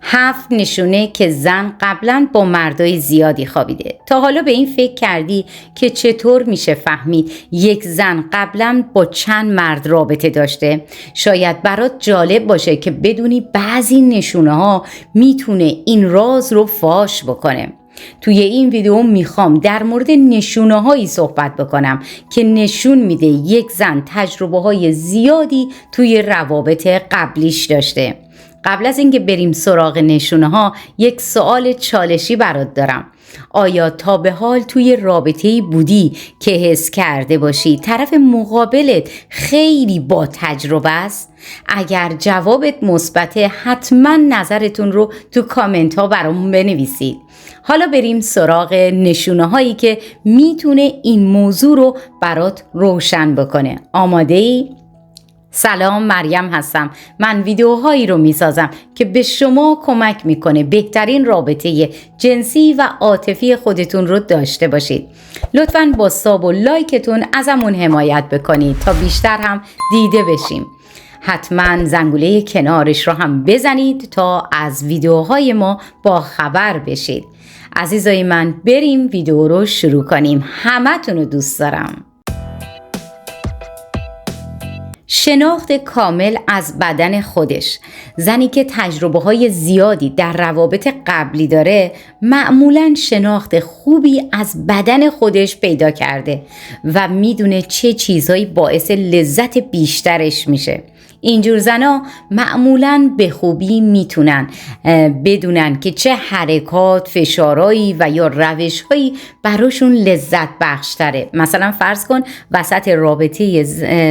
7 نشونه که زن قبلا با مردای زیادی خوابیده. تا حالا به این فکر کردی که چطور میشه فهمید یک زن قبلا با چند مرد رابطه داشته؟ شاید برات جالب باشه که بدونی بعضی نشونه ها میتونه این راز رو فاش بکنه. توی این ویدیو میخوام در مورد نشونه هایی صحبت بکنم که نشون میده یک زن تجربه های زیادی توی روابط قبلیش داشته. قبل از اینکه بریم سراغ نشونه ها یک سوال چالشی برات دارم. آیا تا به حال توی رابطه‌ای بودی که حس کرده باشی طرف مقابلت خیلی با تجربه است؟ اگر جوابت مثبته حتما نظرتون رو تو کامنت ها برامون بنویسید. حالا بریم سراغ نشونه هایی که میتونه این موضوع رو برات روشن بکنه. آماده ای؟ سلام، مریم هستم. من ویدیوهایی رو میسازم که به شما کمک میکنه بهترین رابطه جنسی و عاطفی خودتون رو داشته باشید. لطفاً با ساب و لایکتون ازمون حمایت بکنید تا بیشتر هم دیده بشیم. حتما زنگوله کنارش رو هم بزنید تا از ویدیوهای ما با خبر بشید. عزیزای من، بریم ویدیو رو شروع کنیم. همتون رو دوست دارم. شناخت کامل از بدن خودش. زنی که تجربه های زیادی در روابط قبلی داره معمولاً شناخت خوبی از بدن خودش پیدا کرده و میدونه چه چیزهایی باعث لذت بیشترش میشه. اینجور زنا معمولاً به خوبی میتونن بدونن که چه حرکات، فشارهایی و یا روشهایی براشون لذت بخشتره. مثلا فرض کن وسط رابطه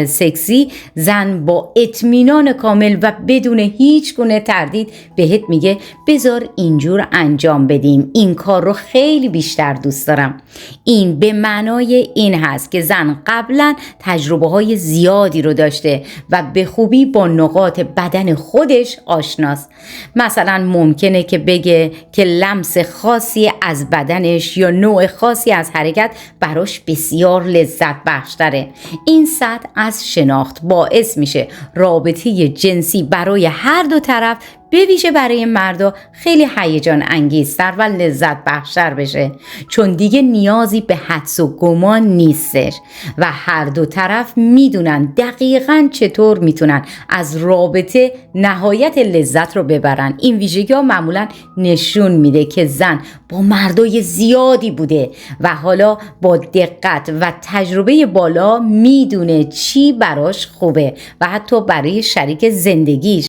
سکسی زن با اطمینان کامل و بدون هیچ گونه تردید بهت میگه بذار اینجور انجام بدیم، این کار رو خیلی بیشتر دوست دارم. این به معنای این هست که زن قبلا تجربه های زیادی رو داشته و به خوبی با نقاط بدن خودش آشناست. مثلا ممکنه که بگه که لمس خاصی از بدنش یا نوع خاصی از حرکت براش بسیار لذت بخشتره. این سطح از شناخت باعث میشه رابطه جنسی برای هر دو طرف، به ویژه برای مردا، خیلی هیجان انگیزتر و لذت بخشتر بشه، چون دیگه نیازی به حدس و گمان نیستش و هر دو طرف میدونن دقیقاً چطور میتونن از رابطه نهایت لذت رو ببرن. این ویژگی ها معمولاً نشون میده که زن با مردای زیادی بوده و حالا با دقت و تجربه بالا میدونه چی براش خوبه و حتی برای شریک زندگیش.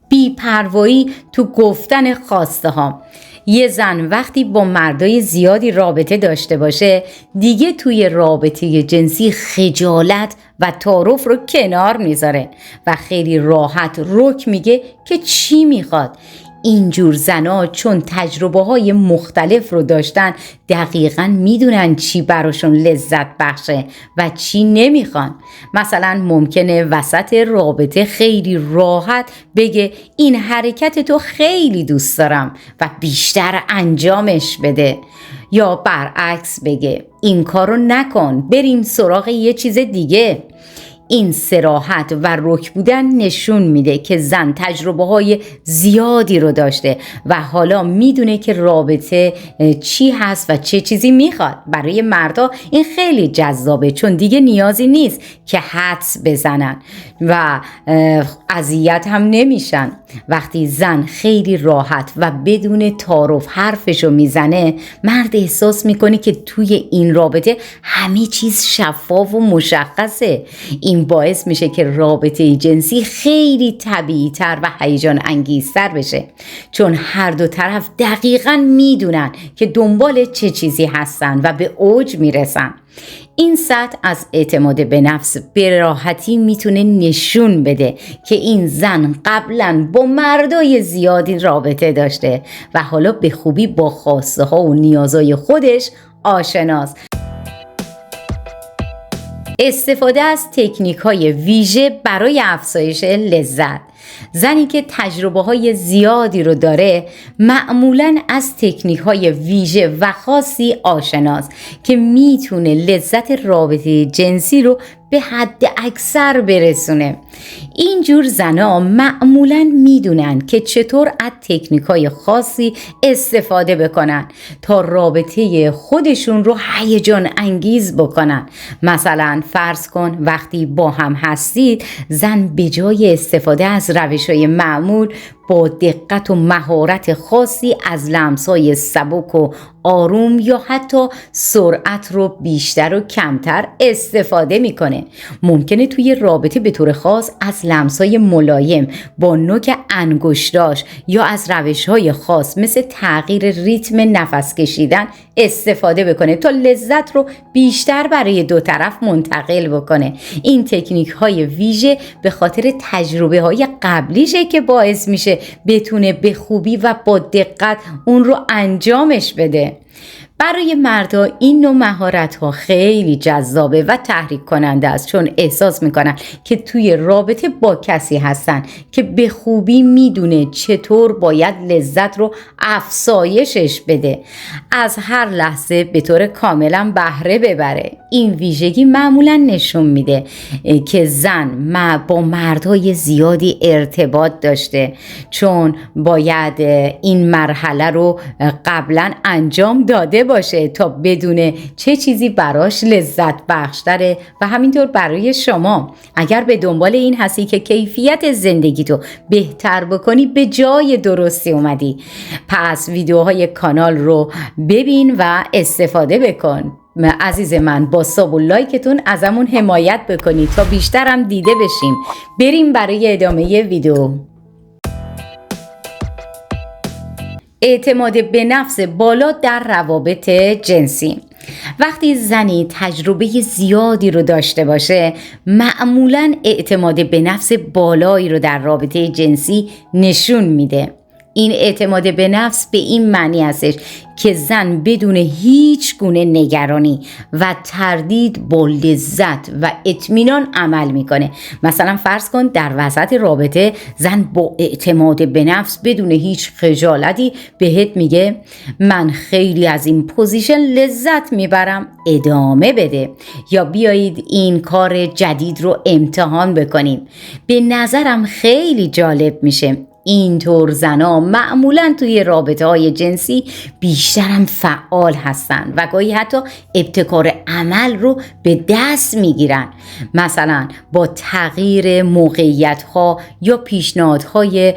بی‌پروایی تو گفتن خواسته ها. یه زن وقتی با مردای زیادی رابطه داشته باشه دیگه توی رابطه جنسی خجالت و تعارف رو کنار میذاره و خیلی راحت رک میگه که چی میخواد. اینجور زنا چون تجربه های مختلف رو داشتن دقیقاً میدونن چی براشون لذت بخشه و چی نمیخوان. مثلا ممکنه وسط رابطه خیلی راحت بگه این حرکت تو خیلی دوست دارم و بیشتر انجامش بده، یا برعکس بگه این کارو نکن، بریم سراغ یه چیز دیگه. این صراحت و رک بودن نشون میده که زن تجربه های زیادی رو داشته و حالا میدونه که رابطه چی هست و چه چیزی میخواد. برای مردا این خیلی جذابه چون دیگه نیازی نیست که حدس بزنن و اذیت هم نمیشن. وقتی زن خیلی راحت و بدون تعارف حرفشو میزنه، مرد احساس میکنه که توی این رابطه همه چیز شفاف و مشخصه. این باعث میشه که رابطه جنسی خیلی طبیعی تر و هیجان انگیزتر بشه، چون هر دو طرف دقیقاً میدونن که دنبال چه چیزی هستن و به اوج میرسن. این سطح از اعتماد به نفس به راحتی میتونه نشون بده که این زن قبلا با مردای زیادی رابطه داشته و حالا به خوبی با خواسته ها و نیازهای خودش آشناست. استفاده از تکنیک های ویژه برای افزایش لذت. زنی که تجربه های زیادی رو داره معمولاً از تکنیک های ویژه و خاصی آشناست که میتونه لذت رابطه جنسی رو به حد اکثر برسونه. اینجور زنا معمولاً میدونن که چطور از تکنیکای خاصی استفاده بکنن تا رابطه خودشون رو هیجان انگیز بکنن. مثلا فرض کن وقتی با هم هستید، زن به جای استفاده از روش‌های معمول با دقت و مهارت خاصی از لمس‌های سبک و آروم یا حتی سرعت رو بیشتر و کمتر استفاده میکنه. ممکنه توی رابطه به طور خاص از لمس‌های ملایم با نوک انگشتاش یا از روش‌های خاص مثل تغییر ریتم نفس کشیدن استفاده بکنه تا لذت رو بیشتر برای دو طرف منتقل بکنه. این تکنیک‌های ویژه به خاطر تجربه‌های قبلیشه که باعث میشه بتونه به خوبی و با دقت اون رو انجامش بده. برای مردا این نوع مهارت‌ها خیلی جذابه و تحریک کننده است، چون احساس میکنن که توی رابطه با کسی هستن که به خوبی میدونه چطور باید لذت رو افزایشش بده، از هر لحظه به طور کاملا بهره ببره. این ویژگی معمولا نشون میده که زن با مردای زیادی ارتباط داشته، چون باید این مرحله رو قبلا انجام داده باشه تا بدونه چه چیزی براش لذت بخشتره و همینطور برای شما. اگر به دنبال این هستی که کیفیت زندگی تو بهتر بکنی، به جای درستی اومدی. پس ویدیوهای کانال رو ببین و استفاده بکن. عزیز من، با ساب و لایکتون ازمون حمایت بکنید تا بیشترم دیده بشیم. بریم برای ادامه ویدیو. اعتماد به نفس بالا در روابط جنسی. وقتی زنی تجربه زیادی رو داشته باشه، معمولاً اعتماد به نفس بالایی رو در رابطه جنسی نشون میده. این اعتماد به نفس به این معنی هستش که زن بدون هیچ گونه نگرانی و تردید با لذت و اطمینان عمل میکنه. مثلا فرض کن در وسط رابطه زن با اعتماد به نفس بدون هیچ خجالتی بهت میگه من خیلی از این پوزیشن لذت میبرم، ادامه بده، یا بیایید این کار جدید رو امتحان بکنیم. به نظرم خیلی جالب میشه. اینطور زنا معمولاً توی رابطه‌های جنسی بیشترم فعال هستن و گاهی حتی ابتکار عمل رو به دست میگیرن. مثلا با تغییر موقعیت‌ها یا پیشنهادهای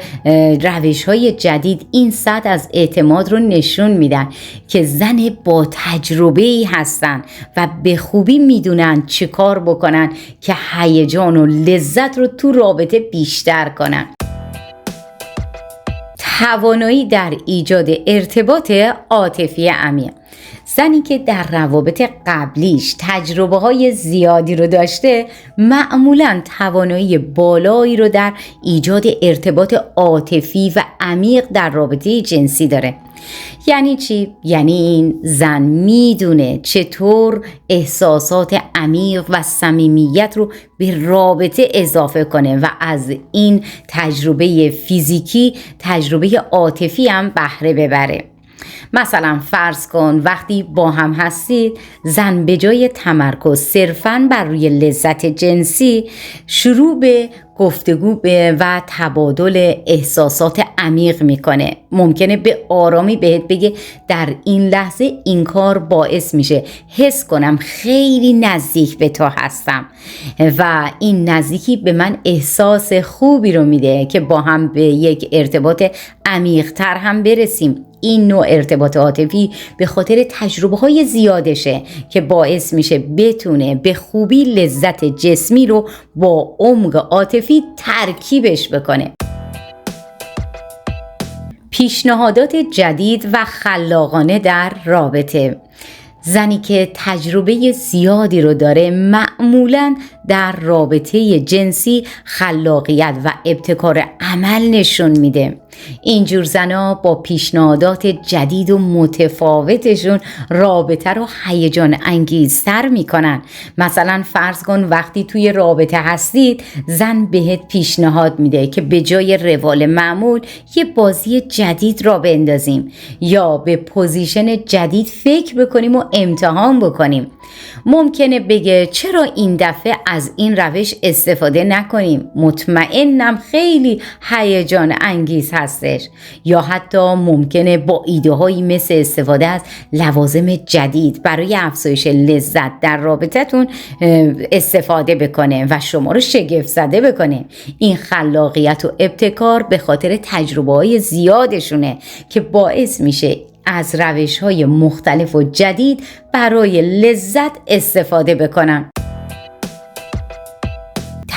روش‌های جدید این سطح از اعتماد رو نشون میدن که زن با تجربه‌ای هستن و به خوبی میدونن چه کار بکنن که هیجان و لذت رو تو رابطه بیشتر کنن. توانایی در ایجاد ارتباط عاطفی عمیق. زنی که در روابط قبلیش تجربه های زیادی رو داشته، معمولاً توانایی بالایی رو در ایجاد ارتباط عاطفی و عمیق در رابطه جنسی داره. یعنی چی؟ یعنی این زن میدونه چطور احساسات عمیق و صمیمیت رو به رابطه اضافه کنه و از این تجربه فیزیکی تجربه عاطفی هم بهره ببره. مثلا فرض کن وقتی با هم هستید، زن به جای تمرکز صرفاً بر روی لذت جنسی شروع به گفتگو و تبادل احساسات عمیق میکنه. ممکنه به آرامی بهت بگه در این لحظه این کار باعث میشه حس کنم خیلی نزدیک به تو هستم و این نزدیکی به من احساس خوبی رو میده که با هم به یک ارتباط عمیق‌تر هم برسیم. این نوع ارتباط عاطفی به خاطر تجربه های زیادشه که باعث میشه بتونه به خوبی لذت جسمی رو با عمق عاطفی ترکیبش بکنه. پیشنهادات جدید و خلاقانه در رابطه. زنی که تجربه زیادی رو داره معمولاً در رابطه جنسی خلاقیت و ابتکار عمل نشون میده. اینجور زنا با پیشنهادات جدید و متفاوتشون رابطه رو هیجان انگیزتر میکنن. مثلا فرض کن وقتی توی رابطه هستید، زن بهت پیشنهاد میده که به جای روال معمول یه بازی جدید را بندازیم یا به پوزیشن جدید فکر بکنیم و امتحان بکنیم. ممکنه بگه چرا این دفعه از این روش استفاده نکنیم. مطمئنم خیلی هیجان انگیز هستش. یا حتی ممکنه با ایده هایی مثل استفاده از لوازم جدید برای افزایش لذت در رابطتون استفاده بکنه و شما رو شگفت زده بکنه. این خلاقیت و ابتکار به خاطر تجربه های زیادشونه که باعث میشه از روش‌های مختلف و جدید برای لذت استفاده بکنن.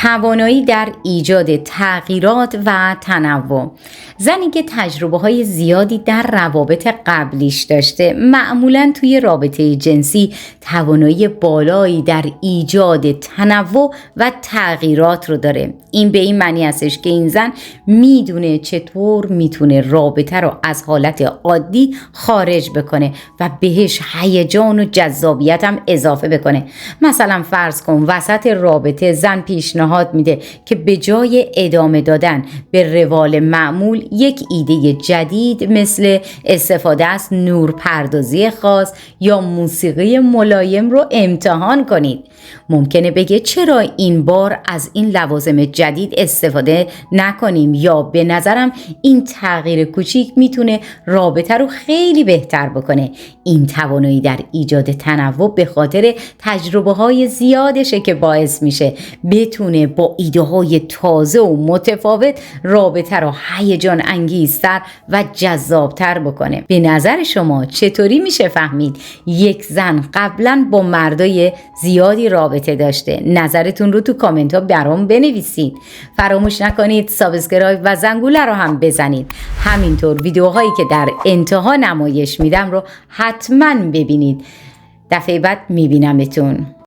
توانایی در ایجاد تغییرات و تنوع. زنی که تجربه های زیادی در روابط قبلیش داشته معمولاً توی رابطه جنسی توانایی بالایی در ایجاد تنوع و تغییرات رو داره. این به این معنی هستش که این زن میدونه چطور میتونه رابطه رو از حالت عادی خارج بکنه و بهش هیجان و جذابیت هم اضافه بکنه. مثلا فرض کن وسط رابطه زن پیشنهاد میده که به جای ادامه دادن به روال معمول یک ایده جدید مثل استفاده از نورپردازی خاص یا موسیقی ملایم رو امتحان کنید. ممکنه بگه چرا این بار از این لوازم جدید استفاده نکنیم، یا به نظرم این تغییر کوچیک میتونه رابطه رو خیلی بهتر بکنه. این توانایی در ایجاد تنوع به خاطر تجربه های زیادشه که باعث میشه بتونه با ایده های تازه و متفاوت رابطه رو هیجان انگیزتر و جذابتر بکنه. به نظر شما چطوری میشه فهمید یک زن قبلا با مردای زیادی رابطه داشته؟ نظرتون رو تو کامنت ها برام بنویسید. فراموش نکنید سابسکرایب و زنگوله رو هم بزنید. همینطور ویدیوهایی که در انتها نمایش میدم رو حتما ببینید. دفعه بعد میبینمتون.